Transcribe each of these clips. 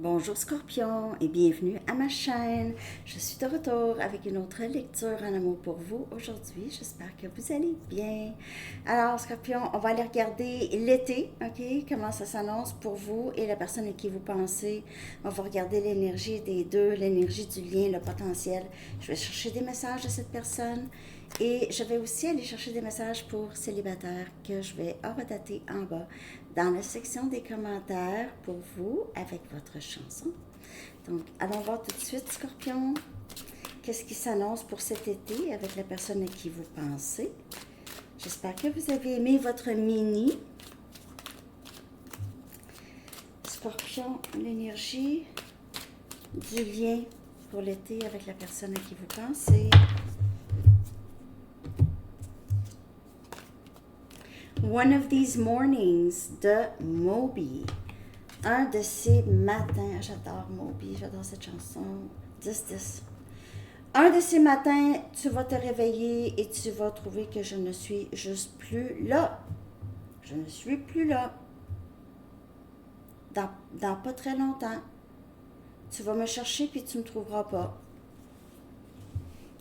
Bonjour Scorpion et bienvenue à ma chaîne. Je suis de retour avec une autre lecture en amour pour vous aujourd'hui. J'espère que vous allez bien. Alors Scorpion, on va aller regarder l'été, ok? Comment ça s'annonce pour vous et la personne à qui vous pensez. On va regarder l'énergie des deux, l'énergie du lien, le potentiel. Je vais chercher des messages de cette personne et je vais aussi aller chercher des messages pour célibataires que je vais horodater en bas dans la section des commentaires pour vous avec votre chanson. Donc, allons voir tout de suite, Scorpion, qu'est-ce qui s'annonce pour cet été avec la personne à qui vous pensez. J'espère que vous avez aimé votre mini. Scorpion, l'énergie du lien pour l'été avec la personne à qui vous pensez. One of These Mornings de Moby. Un de ces matins, j'adore Moby, j'adore cette chanson. 10-10. Un de ces matins, tu vas te réveiller et tu vas trouver que je ne suis juste plus là. Je ne suis plus là. Dans pas très longtemps. Tu vas me chercher puis tu ne me trouveras pas.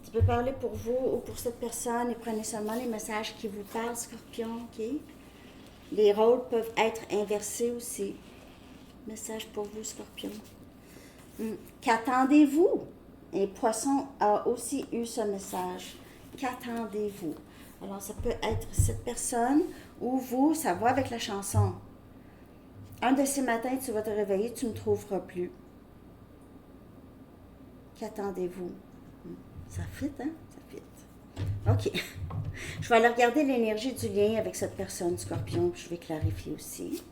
Tu peux parler pour vous ou pour cette personne et prenez seulement les messages qui vous parlent, Scorpion, ok? Les rôles peuvent être inversés aussi. Message pour vous, Scorpion. Qu'attendez-vous? Et Poisson a aussi eu ce message. Qu'attendez-vous? Alors, ça peut être cette personne ou vous, ça va avec la chanson. Un de ces matins, tu vas te réveiller, tu ne me trouveras plus. Qu'attendez-vous? Ça fit, hein? Ça fit. OK. Je vais aller regarder l'énergie du lien avec cette personne, Scorpion, puis je vais clarifier aussi.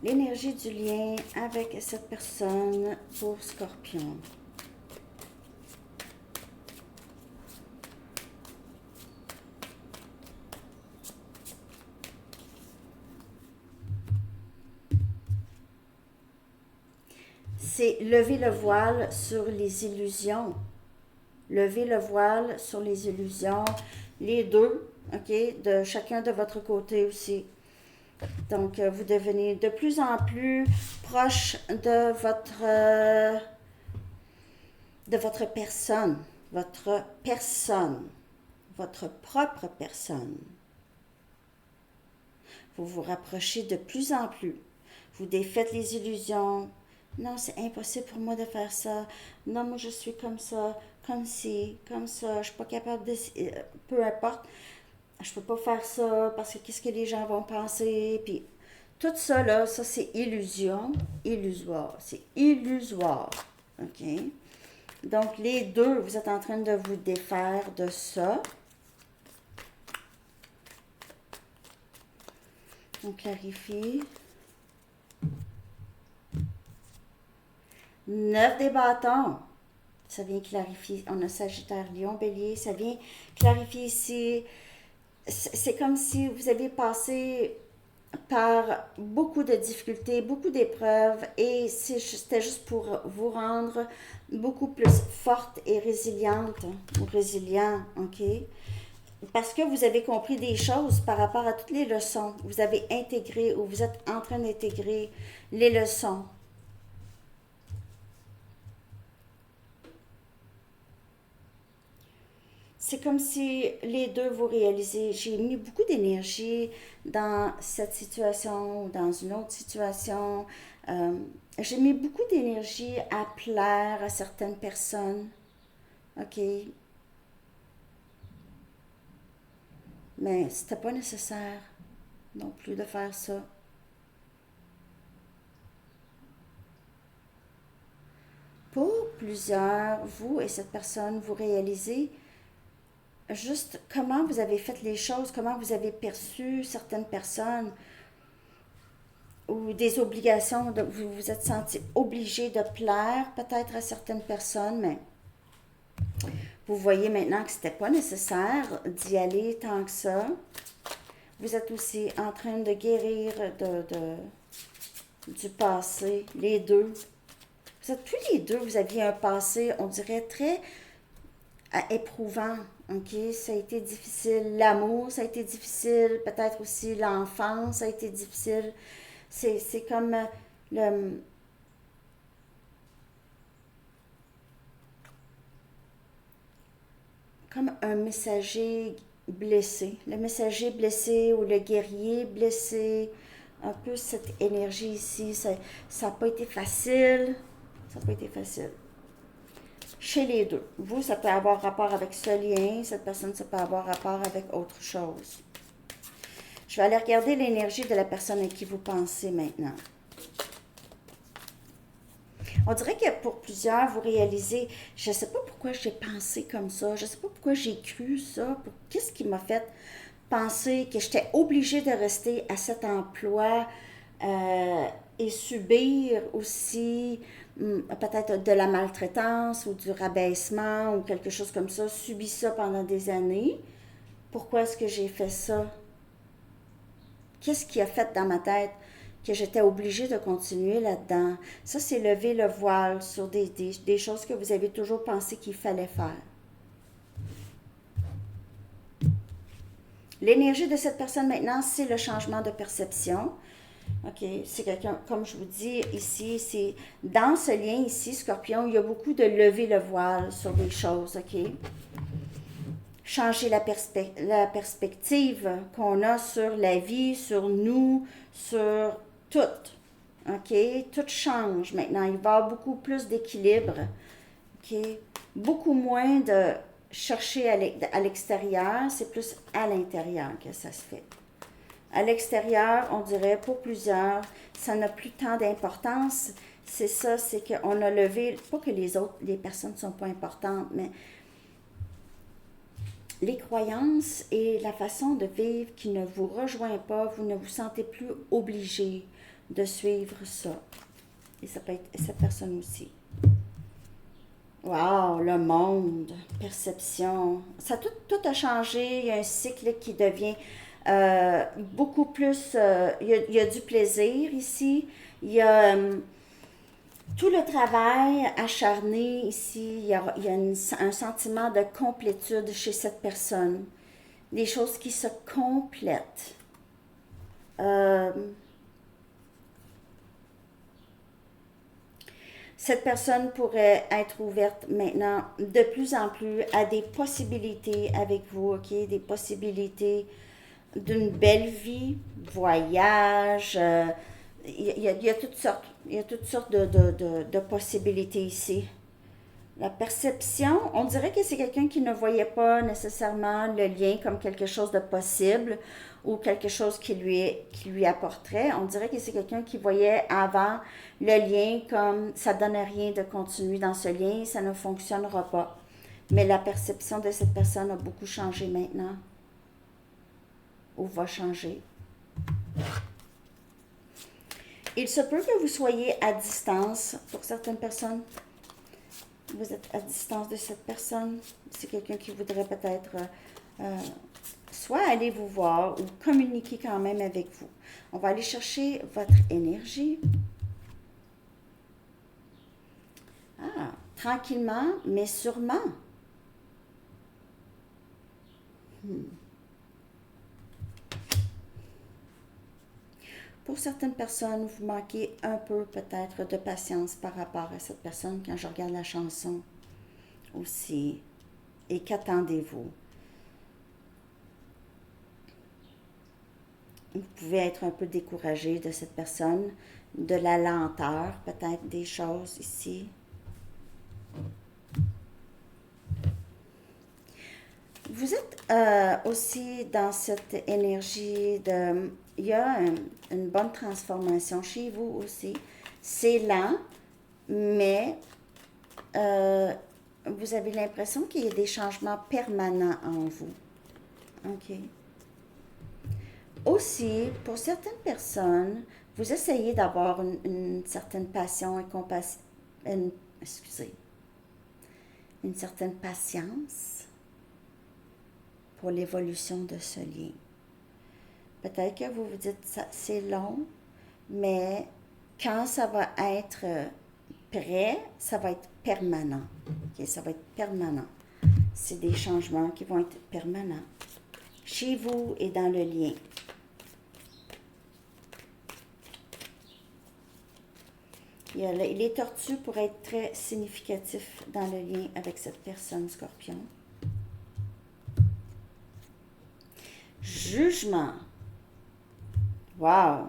L'énergie du lien avec cette personne pour Scorpion. C'est lever le voile sur les illusions. Lever le voile sur les illusions. Les deux, ok, de chacun de votre côté aussi. Donc, vous devenez de plus en plus proche de votre personne, votre propre personne. Vous vous rapprochez de plus en plus. Vous défaites les illusions. Non, c'est impossible pour moi de faire ça. Non, moi je suis comme ça, comme ci, comme ça. Je suis pas capable de... peu importe. Je peux pas faire ça parce que qu'est-ce que les gens vont penser. Puis tout ça, là, ça c'est illusion, illusoire. C'est illusoire. OK? Donc les deux, vous êtes en train de vous défaire de ça. On clarifie. 9 des bâtons. Ça vient clarifier. On a Sagittaire, Lion, Bélier. Ça vient clarifier ici. C'est comme si vous aviez passé par beaucoup de difficultés, beaucoup d'épreuves et c'était juste pour vous rendre beaucoup plus forte et résiliente ou résilient, ok? Parce que vous avez compris des choses par rapport à toutes les leçons. Vous avez intégré ou vous êtes en train d'intégrer les leçons. C'est comme si les deux vous réalisez, j'ai mis beaucoup d'énergie dans cette situation ou dans une autre situation. Euh, j'ai mis beaucoup d'énergie à plaire à certaines personnes. OK? Mais c'était pas nécessaire non plus de faire ça. Pour plusieurs, vous et cette personne, vous réalisez juste comment vous avez fait les choses, comment vous avez perçu certaines personnes ou des obligations, vous vous êtes senti obligé de plaire peut-être à certaines personnes, mais vous voyez maintenant que c'était pas nécessaire d'y aller tant que ça. Vous êtes aussi en train de guérir du passé, les deux. Vous êtes tous les deux, vous aviez un passé, on dirait, très éprouvant. OK? Ça a été difficile. L'amour, ça a été difficile. Peut-être aussi l'enfance, ça a été difficile. C'est comme le, comme un messager blessé. Le messager blessé ou le guerrier blessé. Un peu cette énergie ici. Ça n'a pas été facile. Ça n'a pas été facile. Chez les deux. Vous, ça peut avoir rapport avec ce lien. Cette personne, ça peut avoir rapport avec autre chose. Je vais aller regarder l'énergie de la personne à qui vous pensez maintenant. On dirait que pour plusieurs, vous réalisez, je ne sais pas pourquoi j'ai pensé comme ça, je ne sais pas pourquoi j'ai cru ça, qu'est-ce qui m'a fait penser que j'étais obligée de rester à cet emploi et subir aussi peut-être de la maltraitance ou du rabaissement ou quelque chose comme ça, subi ça pendant des années. Pourquoi est-ce que j'ai fait ça? Qu'est-ce qui a fait dans ma tête que j'étais obligée de continuer là-dedans? Ça, c'est lever le voile sur des choses que vous avez toujours pensé qu'il fallait faire. L'énergie de cette personne maintenant, c'est le changement de perception. OK, c'est quelqu'un, comme je vous dis ici, c'est dans ce lien ici, Scorpion, il y a beaucoup de lever le voile sur des choses, OK? Changer la perspective qu'on a sur la vie, sur nous, sur tout. OK? Tout change maintenant. Il va y avoir beaucoup plus d'équilibre. OK? Beaucoup moins de chercher à l'extérieur, c'est plus à l'intérieur que ça se fait. À l'extérieur, on dirait pour plusieurs, ça n'a plus tant d'importance. C'est ça, c'est qu'on a levé, pas que les personnes ne sont pas importantes, mais les croyances et la façon de vivre qui ne vous rejoint pas, vous ne vous sentez plus obligé de suivre ça. Et ça peut être cette personne aussi. Wow, le monde, perception, ça tout a changé. Il y a un cycle qui devient beaucoup plus. Il y a du plaisir ici. Il y a tout le travail acharné ici. Il y a un sentiment de complétude chez cette personne. Des choses qui se complètent. Euh, Cette personne pourrait être ouverte maintenant de plus en plus à des possibilités avec vous, OK? Des possibilités d'une belle vie, voyage. Il y a toutes sortes. Il y a toutes sortes de possibilités ici. La perception, on dirait que c'est quelqu'un qui ne voyait pas nécessairement le lien comme quelque chose de possible ou quelque chose qui lui apporterait. On dirait que c'est quelqu'un qui voyait avant le lien comme ça ne donne rien de continuer dans ce lien, ça ne fonctionnera pas. Mais la perception de cette personne a beaucoup changé maintenant ou va changer. Il se peut que vous soyez à distance pour certaines personnes. Vous êtes à distance de cette personne. C'est quelqu'un qui voudrait peut-être soit aller vous voir ou communiquer quand même avec vous. On va aller chercher votre énergie. Ah, tranquillement, mais sûrement. Pour certaines personnes, vous manquez un peu peut-être de patience par rapport à cette personne quand je regarde la chanson aussi. Et qu'attendez-vous? Vous pouvez être un peu découragé de cette personne, de la lenteur peut-être des choses ici. Vous êtes aussi dans cette énergie de... Il y a une bonne transformation chez vous aussi. C'est lent, mais vous avez l'impression qu'il y a des changements permanents en vous. OK. Aussi, pour certaines personnes, vous essayez d'avoir une certaine passion et compassion... excusez. Une certaine patience pour l'évolution de ce lien. Peut-être que vous vous dites, c'est long, mais quand ça va être prêt, ça va être permanent. Okay? Ça va être permanent. C'est des changements qui vont être permanents chez vous et dans le lien. Les tortues pourraient être très significatifs dans le lien avec cette personne, Scorpion. Jugement. Wow!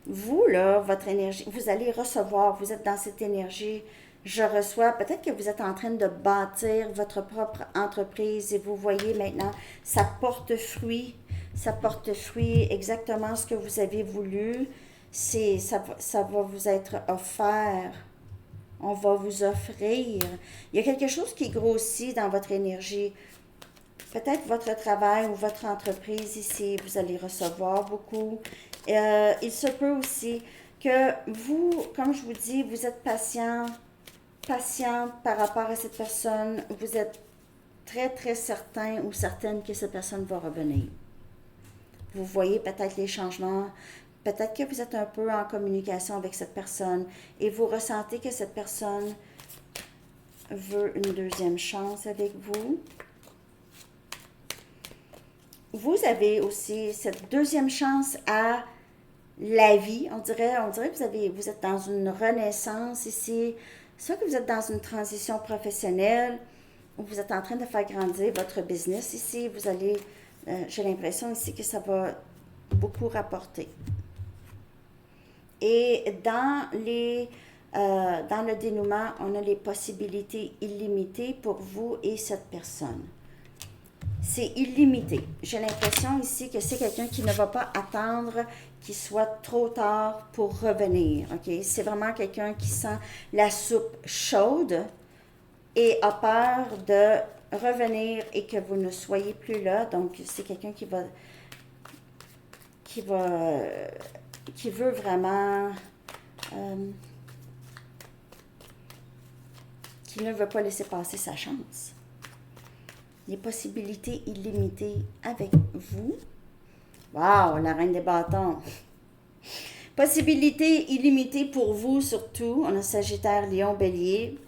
Vous, là, votre énergie, vous allez recevoir, vous êtes dans cette énergie, je reçois, peut-être que vous êtes en train de bâtir votre propre entreprise et vous voyez maintenant, ça porte fruit exactement ce que vous avez voulu, ça va vous être offert, on va vous offrir. Il y a quelque chose qui grossit dans votre énergie. Peut-être votre travail ou votre entreprise ici, vous allez recevoir beaucoup. Il se peut aussi que vous, comme je vous dis, vous êtes patiente par rapport à cette personne. Vous êtes très, très certain ou certaine que cette personne va revenir. Vous voyez peut-être les changements. Peut-être que vous êtes un peu en communication avec cette personne et vous ressentez que cette personne veut une deuxième chance avec vous. Vous avez aussi cette deuxième chance à la vie. On dirait que vous êtes dans une renaissance ici. Soit que vous êtes dans une transition professionnelle ou vous êtes en train de faire grandir votre business ici. J'ai l'impression ici que ça va beaucoup rapporter. Et dans le dénouement, on a les possibilités illimitées pour vous et cette personne. C'est illimité. J'ai l'impression ici que c'est quelqu'un qui ne va pas attendre qu'il soit trop tard pour revenir. Okay? C'est vraiment quelqu'un qui sent la soupe chaude et a peur de revenir et que vous ne soyez plus là. Donc, c'est quelqu'un qui veut vraiment, qui ne veut pas laisser passer sa chance. Les possibilités illimitées avec vous. Wow, la reine des bâtons. Possibilités illimitées pour vous surtout. On a Sagittaire, Lion, Bélier.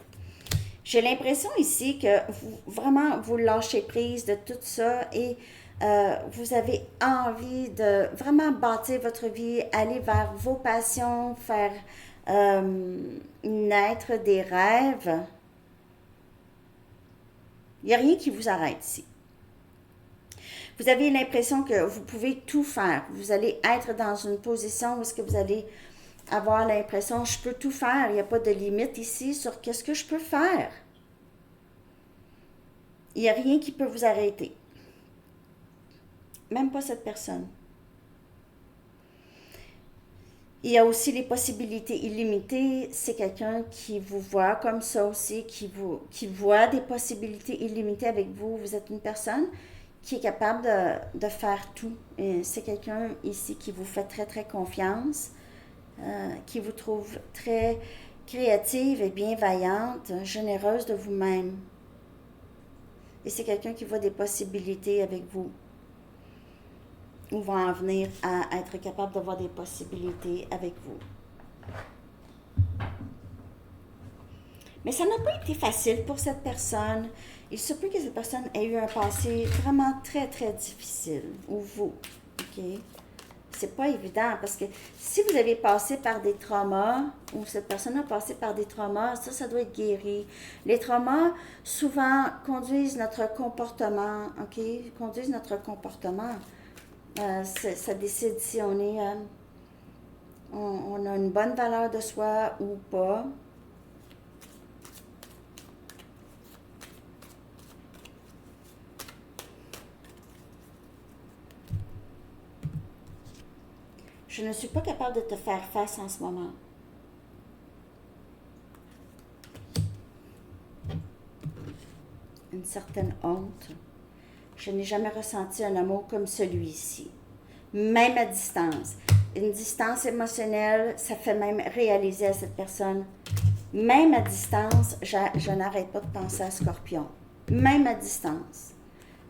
J'ai l'impression ici que vous lâchez prise de tout ça et vous avez envie de vraiment bâtir votre vie, aller vers vos passions, faire naître des rêves. Il n'y a rien qui vous arrête ici. Vous avez l'impression que vous pouvez tout faire. Vous allez être dans une position où est-ce que vous allez avoir l'impression, je peux tout faire. Il n'y a pas de limite ici sur qu'est-ce que je peux faire. Il n'y a rien qui peut vous arrêter. Même pas cette personne. Il y a aussi les possibilités illimitées. C'est quelqu'un qui vous voit comme ça aussi, qui voit des possibilités illimitées avec vous. Vous êtes une personne qui est capable de faire tout. Et c'est quelqu'un ici qui vous fait très, très confiance, qui vous trouve très créative et bienveillante, généreuse de vous-même. Et c'est quelqu'un qui voit des possibilités avec vous. Ou va en venir à être capable d'avoir des possibilités avec vous. Mais ça n'a pas été facile pour cette personne. Il se peut que cette personne ait eu un passé vraiment très, très difficile. Ou vous, OK? C'est pas évident parce que si vous avez passé par des traumas, ou cette personne a passé par des traumas, ça doit être guéri. Les traumas, souvent, conduisent notre comportement, OK? Conduisent notre comportement. Ça décide si on a une bonne valeur de soi ou pas. Je ne suis pas capable de te faire face en ce moment. Une certaine honte. Je n'ai jamais ressenti un amour comme celui-ci. Même à distance. Une distance émotionnelle, ça fait même réaliser à cette personne. Même à distance, je n'arrête pas de penser à Scorpion. Même à distance.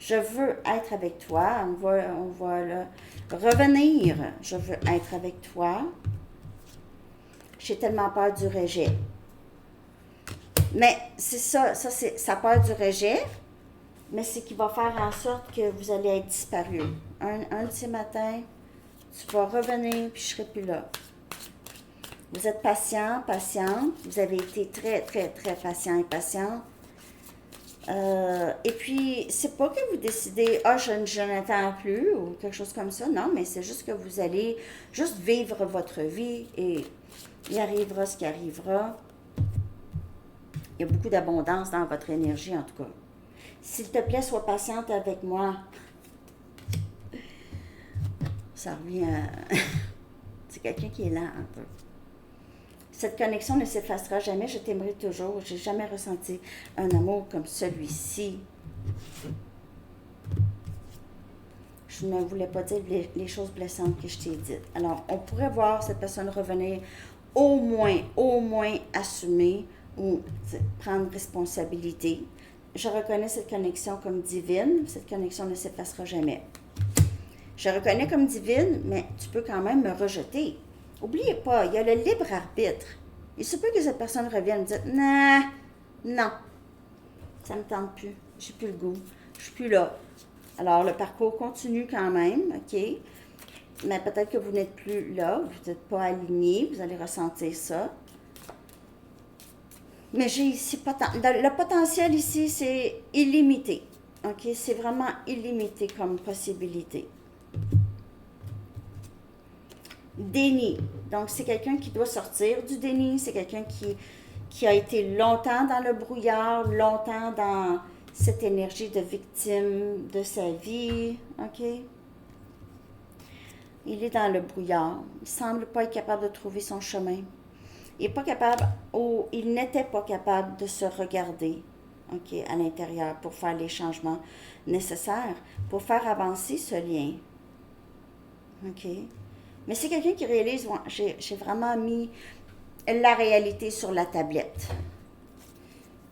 Je veux être avec toi. On va là, revenir. Je veux être avec toi. J'ai tellement peur du rejet. Mais c'est ça peur du rejet. Mais c'est qui va faire en sorte que vous allez être disparu. Un de ces matins, Tu vas revenir, puis je serai plus là. Vous êtes patient, patiente. Vous avez été très, très, très patient et patiente. Et puis, c'est pas que vous décidez, ah, je n'attends plus ou quelque chose comme ça. Non, mais c'est juste que vous allez juste vivre votre vie et il arrivera ce qui arrivera. Il y a beaucoup d'abondance dans votre énergie, en tout cas. S'il te plaît, sois patiente avec moi. Ça revient à... C'est quelqu'un qui est là un peu. Cette connexion ne s'effacera jamais, je t'aimerai toujours. J'ai jamais ressenti un amour comme celui-ci. Je ne voulais pas dire les choses blessantes que je t'ai dites. Alors, on pourrait voir cette personne revenir au moins assumer ou prendre responsabilité. Je reconnais cette connexion comme divine. Cette connexion ne s'effacera jamais. Je reconnais comme divine, mais tu peux quand même me rejeter. N'oubliez pas, il y a le libre arbitre. Il se peut que cette personne revienne et dise « Non, non, ça ne me tente plus, j'ai plus le goût, je suis plus là. » Alors, le parcours continue quand même, OK? Mais peut-être que vous n'êtes plus là, vous n'êtes pas aligné, vous allez ressentir ça. Mais j'ai ici, le potentiel ici, c'est illimité, OK? C'est vraiment illimité comme possibilité. Déni. Donc, c'est quelqu'un qui doit sortir du déni. C'est quelqu'un qui a été longtemps dans le brouillard, longtemps dans cette énergie de victime de sa vie. OK? Il est dans le brouillard. Il ne semble pas être capable de trouver son chemin. Il n'est pas capable, ou il n'était pas capable de se regarder, OK, à l'intérieur pour faire les changements nécessaires, pour faire avancer ce lien. OK? Mais c'est quelqu'un qui réalise, ouais, j'ai vraiment mis la réalité sur la tablette.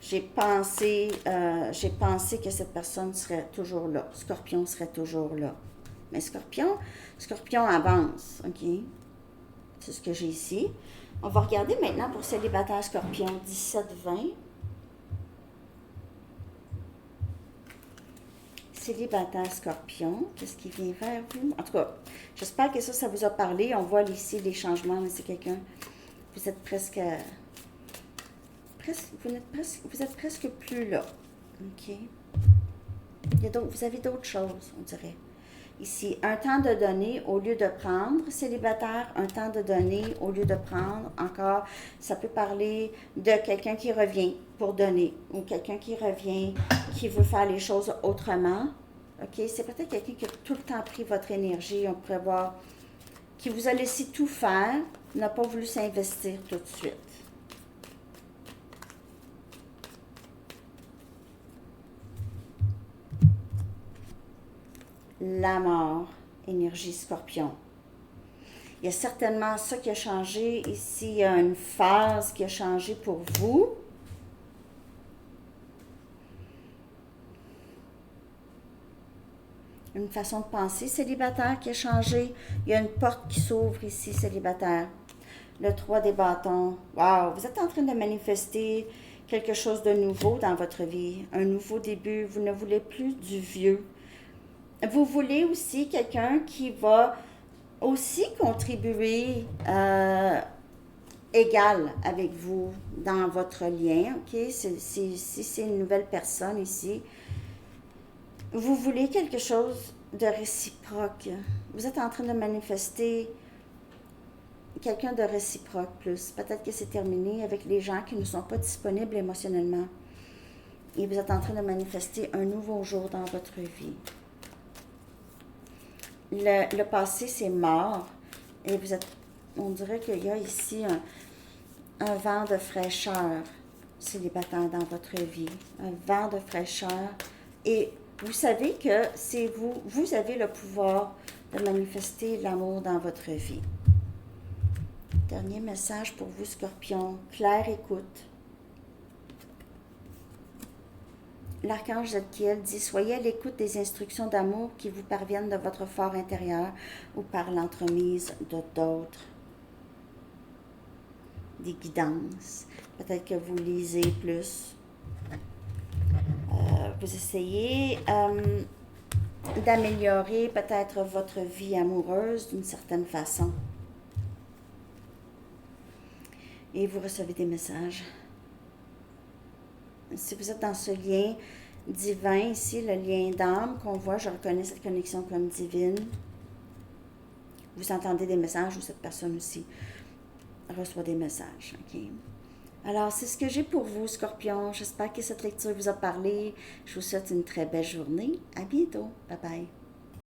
J'ai pensé que cette personne serait toujours là. Scorpion serait toujours là. Mais Scorpion avance, OK? C'est ce que j'ai ici. On va regarder maintenant pour célibataire Scorpion 17-20. Célibataire Scorpion, qu'est-ce qui vient vers vous? En tout cas, j'espère que ça vous a parlé. On voit ici les changements, mais c'est quelqu'un, vous êtes presque vous êtes presque plus là. OK? Vous avez d'autres choses, on dirait. Ici, un temps de donner au lieu de prendre. Célibataire, un temps de donner au lieu de prendre. Encore, ça peut parler de quelqu'un qui revient pour donner ou quelqu'un qui revient, qui veut faire les choses autrement. OK? C'est peut-être quelqu'un qui a tout le temps pris votre énergie. On pourrait voir qui vous a laissé tout faire, n'a pas voulu s'investir tout de suite. La mort, énergie Scorpion. Il y a certainement ça qui a changé. Ici, il y a une phase qui a changé pour vous. Une façon de penser célibataire qui a changé. Il y a une porte qui s'ouvre ici, célibataire. Le 3 des bâtons. Wow! Vous êtes en train de manifester quelque chose de nouveau dans votre vie. Un nouveau début. Vous ne voulez plus du vieux. Vous voulez aussi quelqu'un qui va aussi contribuer égal avec vous dans votre lien, OK? Si c'est une nouvelle personne ici, vous voulez quelque chose de réciproque. Vous êtes en train de manifester quelqu'un de réciproque plus. Peut-être que c'est terminé avec les gens qui ne sont pas disponibles émotionnellement. Et vous êtes en train de manifester un nouveau jour dans votre vie. Le passé, c'est mort. Et vous êtes, on dirait qu'il y a ici un vent de fraîcheur célibataire dans votre vie. Un vent de fraîcheur. Et vous savez que c'est vous avez le pouvoir de manifester l'amour dans votre vie. Dernier message pour vous, Scorpion. Claire écoute. L'archange Zadkiel dit « Soyez à l'écoute des instructions d'amour qui vous parviennent de votre fort intérieur ou par l'entremise de d'autres. » Des guidances. Peut-être que vous lisez plus. Vous essayez d'améliorer peut-être votre vie amoureuse d'une certaine façon. Et vous recevez des messages. Si vous êtes dans ce lien divin ici, le lien d'âme qu'on voit, je reconnais cette connexion comme divine. Vous entendez des messages ou cette personne aussi reçoit des messages. OK? Alors, c'est ce que j'ai pour vous, Scorpion. J'espère que cette lecture vous a parlé. Je vous souhaite une très belle journée. À bientôt. Bye bye.